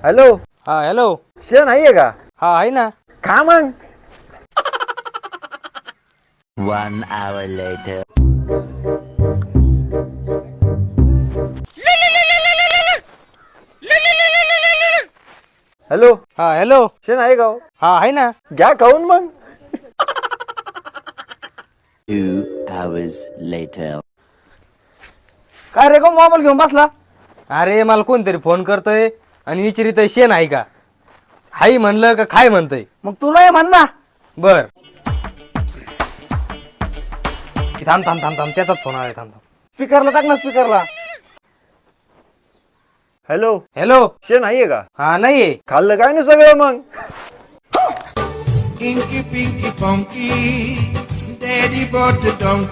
Hello. हा hello. शेण आहे का? हा आहे ना. खा मग. 1 hour later. हॅलो. हा हॅलो. शेण आहे का? हा आहे ना. घ्या खाऊन मग. 2 hours later. काय रे, कोण मोबाईल घेऊन बसला? अरे मला कोणतरी फोन करतोय आणि विचारितय शेण आहे का. हाई म्हणलं का काय म्हणतय. मग तू नाही म्हण ना. बर थांब थांब थांब थांब त्याचाच फोन आलाय. थांब थांब. स्पीकरला टाक ना, स्पीकरला. हॅलो. हॅलो. शेण आहे का? हा नाहीये. खाल्लं काय ना सगळं मग. Inky Pinky Funky, Daddy bought the donkey.